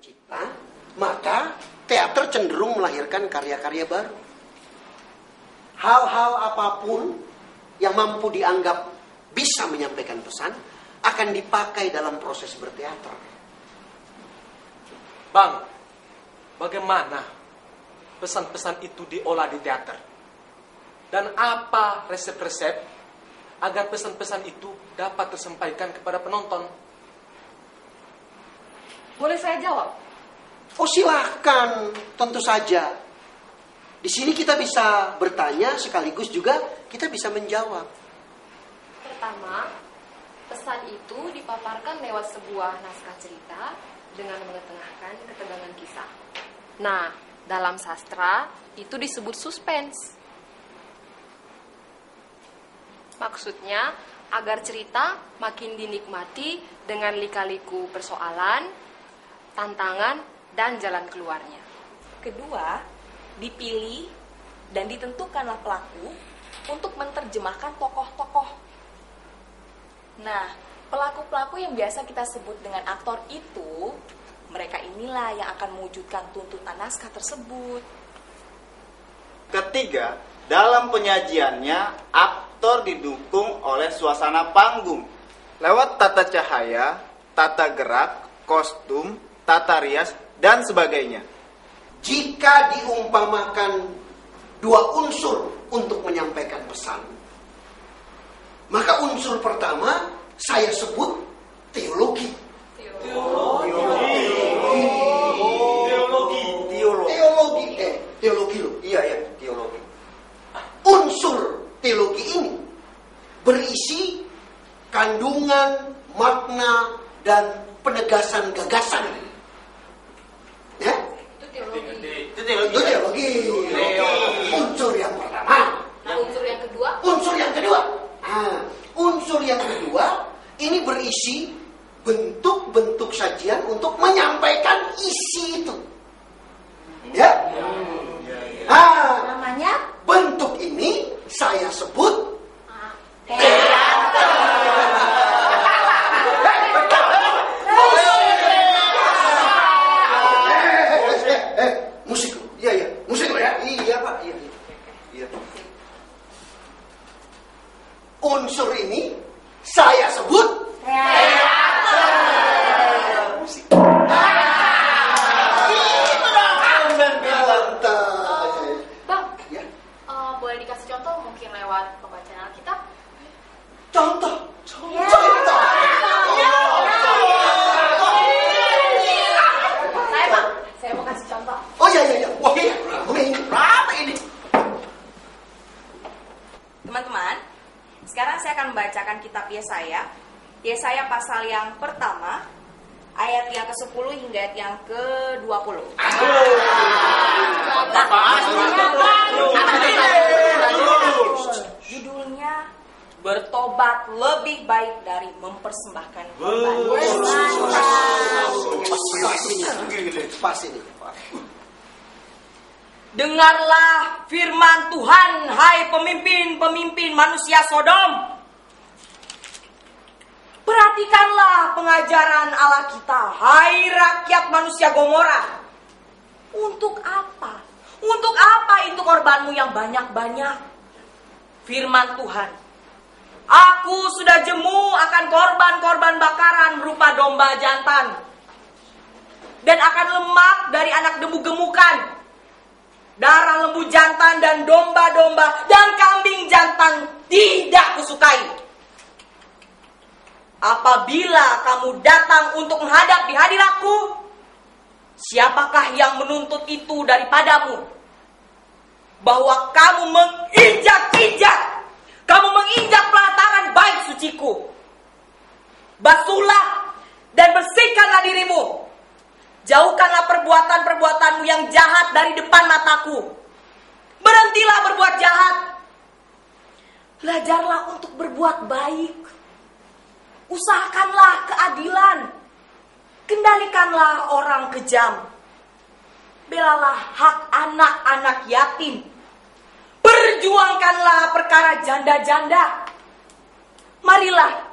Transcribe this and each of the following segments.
cipta, maka teater cenderung melahirkan karya-karya baru. Hal-hal apapun yang mampu dianggap bisa menyampaikan pesan akan dipakai dalam proses berteater. Bang, bagaimana pesan-pesan itu diolah di teater? Dan apa resep-resep agar pesan-pesan itu dapat tersampaikan kepada penonton? Boleh saya jawab? Oh silahkan, tentu saja. Di sini kita bisa bertanya sekaligus juga kita bisa menjawab. Pertama, pesan itu dipaparkan lewat sebuah naskah cerita dengan mengetengahkan ketegangan kisah. Nah, dalam sastra itu disebut suspense. Maksudnya agar cerita makin dinikmati dengan lika-liku persoalan, tantangan, dan jalan keluarnya. Kedua, dipilih dan ditentukanlah pelaku untuk menerjemahkan tokoh-tokoh. Nah, pelaku-pelaku yang biasa kita sebut dengan aktor itu, mereka inilah yang akan mewujudkan tuntutan naskah tersebut. Ketiga, dalam penyajiannya, aktor didukung oleh suasana panggung lewat tata cahaya, tata gerak, kostum, tata rias, dan sebagainya. Jika diumpamakan dua unsur untuk menyampaikan pesan, maka unsur pertama saya sebut teologi. Teologi loh. Iya, teologi. Unsur teologi ini berisi kandungan, makna, dan penegasan gagasan. Ya? Itu teologi. Unsur yang pertama. Nah, unsur yang kedua? Unsur yang kedua ini berisi bentuk-bentuk sajian untuk menyampaikan isi itu. Ya? Namanya? Bentuk ini saya sebut Teater. Musik loh. Iya. Musik loh ya. Iya, Pak. Iya. Unsur ini saya sebut Teater. musik. Bang, Ya. boleh dikasih contoh mungkin lewat pembacaan Alkitab? Contoh. Saya mau kasih contoh. Oh iya. Wah, rame ini. Teman-teman, sekarang saya akan membacakan kitab Yesaya. Yesaya pasal yang pertama, ayat yang ke-10 hingga ayat yang ke-20. Judulnya bertobat lebih baik dari mempersembahkan korban. Pas ini. Dengarlah firman Tuhan, hai pemimpin-pemimpin manusia Sodom. Perhatikanlah pengajaran Allah kita, hai rakyat manusia Gomora. Untuk apa? Untuk apa itu korbanmu yang banyak-banyak? Firman Tuhan, aku sudah jemu akan korban-korban bakaran berupa domba jantan, dan akan lemak dari anak lembu gemukan, darah lembu jantan dan domba-domba dan kambing jantan tidak kusukai. Apabila kamu datang untuk menghadap di hadiratku, siapakah yang menuntut itu daripadamu? Bahwa kamu menginjak pelataran bait suciku. Basuhlah dan bersihkanlah dirimu. Jauhkanlah perbuatan-perbuatanmu yang jahat dari depan mataku. Berhentilah berbuat jahat. Belajarlah untuk berbuat baik. Usahakanlah keadilan. Kendalikanlah orang kejam. Belalah hak anak-anak yatim. Perjuangkanlah perkara janda-janda. Marilah,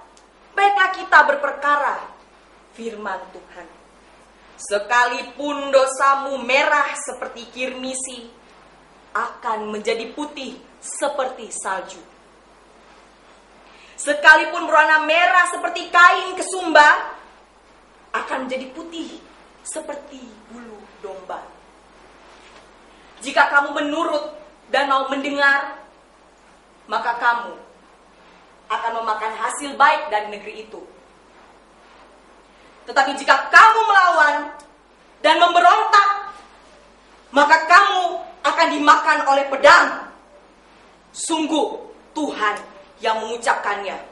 baiklah kita berperkara. Firman Tuhan. sekalipun dosamu merah seperti kirmisi, akan menjadi putih seperti salju. Sekalipun berwarna merah seperti kain kesumba, akan menjadi putih seperti bulu domba. Jika kamu menurut dan mau mendengar, maka kamu akan memakan hasil baik dari negeri itu. Tetapi jika kamu melawan dan memberontak, maka kamu akan dimakan oleh pedang. Sungguh Tuhan yang mengucapkannya.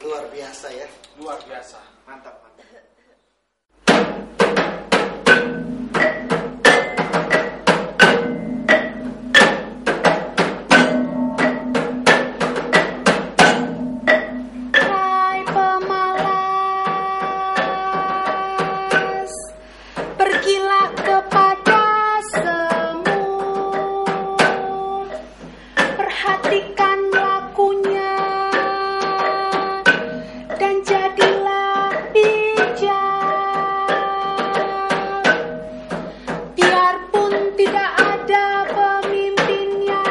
Luar biasa ya. Luar biasa. Mantap, mantap. Hai pemalas, pergilah kepada semut, perhatikan lakunya dan jadilah bijak. Biarpun tidak ada pemimpinnya,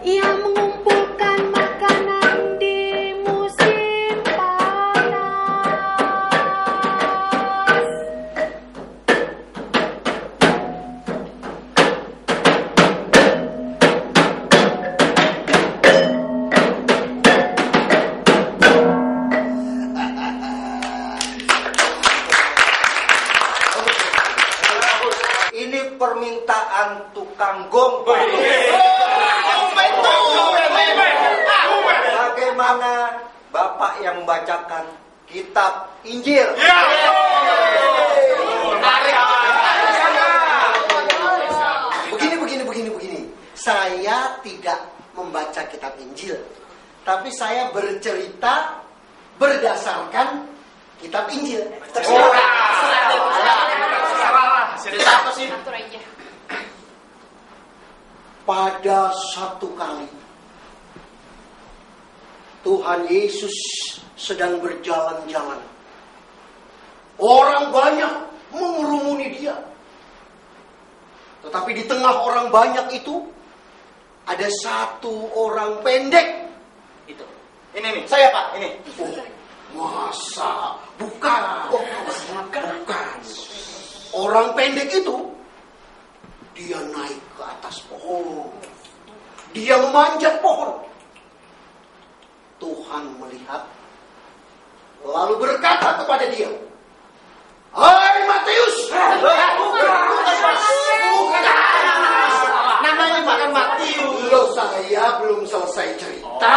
ia mengumpulkan makanan di musim panas. Ini permintaan tukang gong. Bagaimana Bapak yang membacakan kitab Injil? Begini. Saya tidak membaca kitab Injil, tapi saya bercerita berdasarkan kitab Injil. Cerita apa sih? Atur aja. Pada satu kali Tuhan Yesus sedang berjalan-jalan. Orang banyak mengerumuni dia. Tetapi di tengah orang banyak itu ada satu orang pendek. Itu. Ini nih, saya Pak, ini. Masa? Bukan. Bukan. Orang pendek itu dia naik ke atas pohon. Dia memanjat pohon. Tuhan melihat lalu berkata kepada dia, "Hai Matius." Namanya bukan Matius. Loh, saya belum selesai cerita.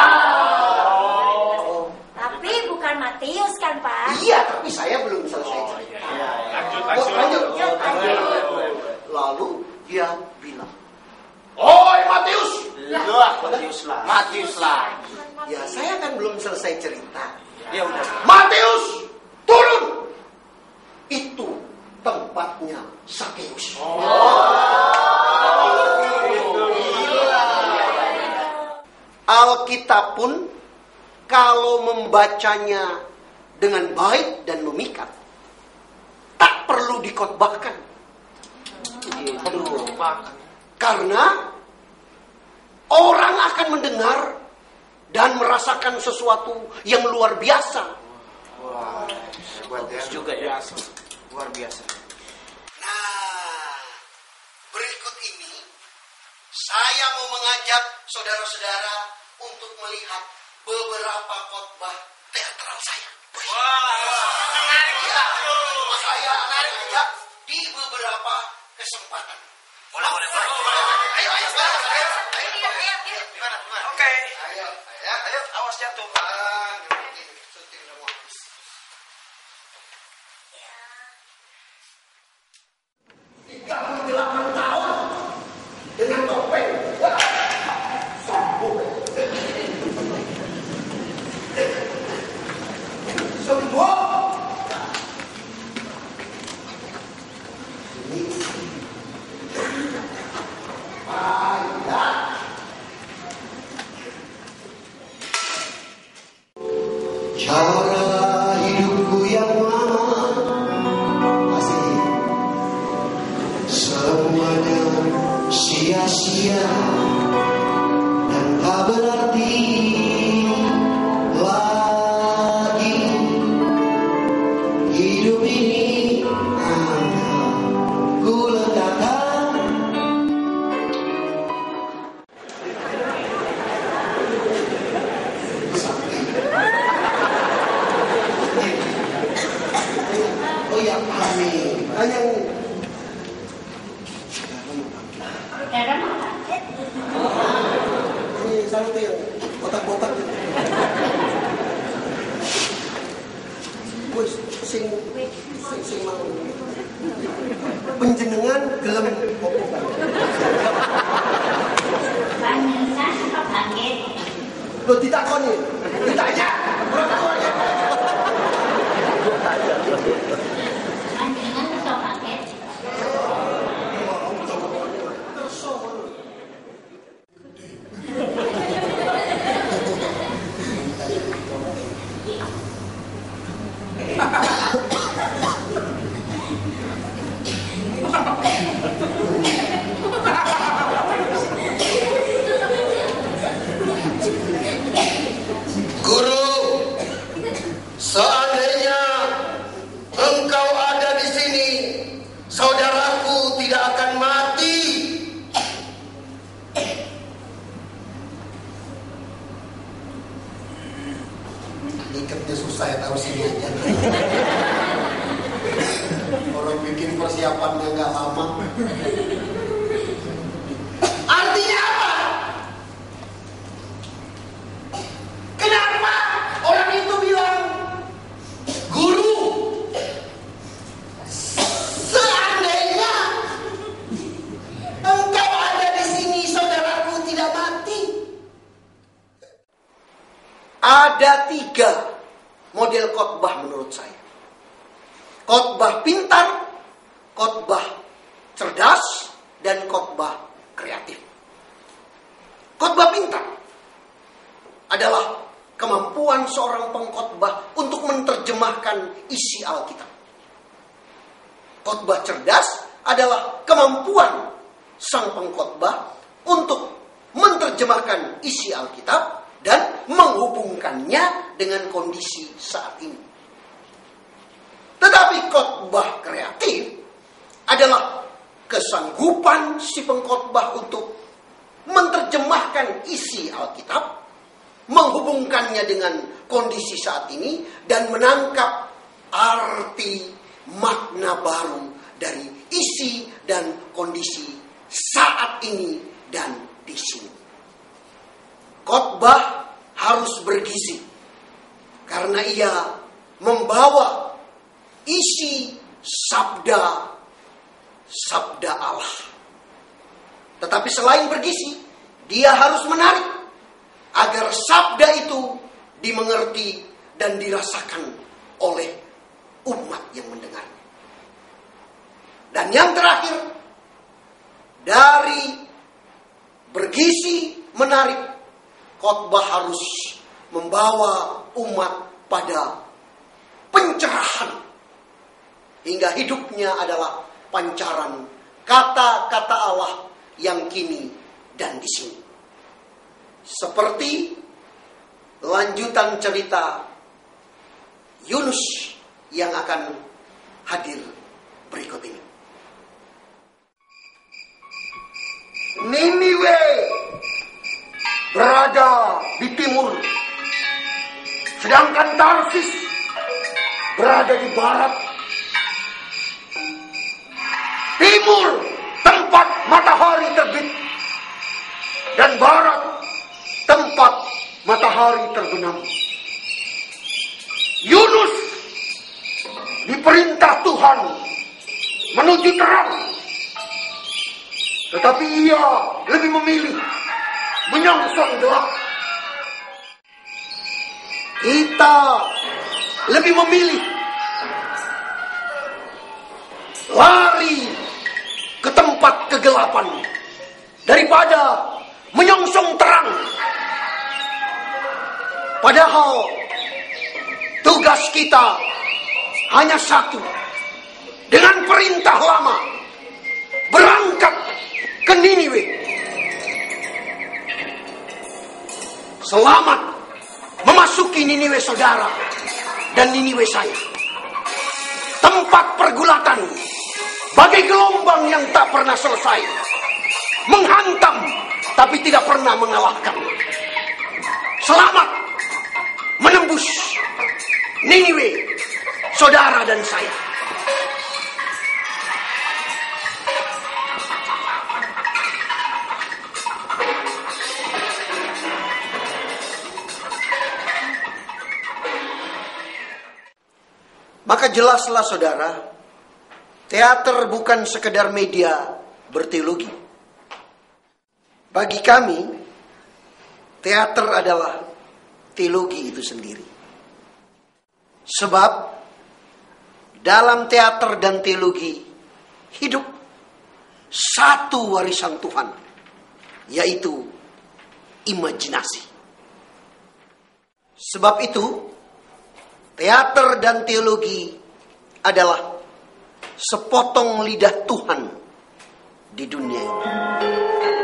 Tapi bukan Matius kan, Pak? Iya, tapi saya belum selesai cerita. Lanjut. Lalu dia bilang, "Oi Matius." Matius lah. Ya, saya kan belum selesai cerita. Ya udah. Matius, turun. Itu tempatnya Sakeus. Alkitab pun kalau membacanya dengan baik dan memikat, tak perlu dikotbahkan. Karena orang akan mendengar dan merasakan sesuatu yang luar biasa. Bagus juga ya. Luar biasa. Nah, berikut ini saya mau mengajak saudara-saudara untuk melihat beberapa khotbah teatral saya. Iya, saya akan ajak di beberapa kesempatan. Boleh. Ayo. Oke. Ayo, Awas jatuh. Syuting udah mau habis. 38 tahun dengan topeng. Sombong. Sombong. Ini banyak Cara hidupku yang lama masih semuanya sia-sia dan tak berarti lagi. Hidup ini hanya ku letakkan. Oh ya, amin. Yang ini selalu tuh yang kotak-kotak gitu. Wes sing mau penjenengan gelem opo kan? Panjenengan apa kaget? Lo ditakoni, ditanya. Panjenengan iso kaget? Guru, seandainya engkau ada di sini, saudaraku tidak akan mati. Ikatnya susah ya, taruh sini aja. Orang bikin persiapannya nggak lama. Artinya apa? Kenapa orang itu bilang, guru, seandainya engkau ada di sini, saudaraku tidak mati. Ada 3 model khotbah menurut saya. Khotbah pintar, khotbah cerdas, dan khotbah kreatif. Khotbah pintar adalah kemampuan seorang pengkhotbah untuk menerjemahkan isi Alkitab. Khotbah cerdas adalah kemampuan sang pengkhotbah untuk menerjemahkan isi Alkitab dan menghubungkannya dengan kondisi saat ini. Tetapi khotbah kreatif adalah kesanggupan si pengkhotbah untuk menerjemahkan isi Alkitab, menghubungkannya dengan kondisi saat ini, dan menangkap arti makna baru dari isi dan kondisi saat ini dan di sini. Khotbah harus bergizi karena ia membawa isi sabda Allah. Tetapi selain bergizi, dia harus menarik agar sabda itu dimengerti dan dirasakan oleh umat yang mendengarnya. Dan yang terakhir, dari bergizi menarik, khotbah harus membawa umat pada pencerahan hingga hidupnya adalah pancaran kata-kata Allah yang kini dan di sini. Seperti lanjutan cerita Yunus yang akan hadir berikut ini. Niniwe berada di timur, sedangkan Tarsis berada di barat. Timur tempat matahari terbit, dan barat tempat matahari terbenam. Yunus diperintah Tuhan menuju terang, tetapi ia lebih memilih menyongsong gelap. Kita lebih memilih lari ke tempat kegelapan daripada menyongsong terang. Padahal tugas kita hanya satu. Dengan perintah lama, berangkat ke Niniwe. Selamat memasuki Niniwe saudara dan Niniwe saya. Tempat pergulatan bagai gelombang yang tak pernah selesai, menghantam tapi tidak pernah mengalahkan. Selamat menembus Niniwe saudara dan saya. Maka jelaslah saudara, teater bukan sekedar media berteologi. Bagi kami, teater adalah teologi itu sendiri. Sebab dalam teater dan teologi hidup satu warisan Tuhan, yaitu imajinasi. Sebab itu, teater dan teologi adalah sepotong lidah Tuhan di dunia ini.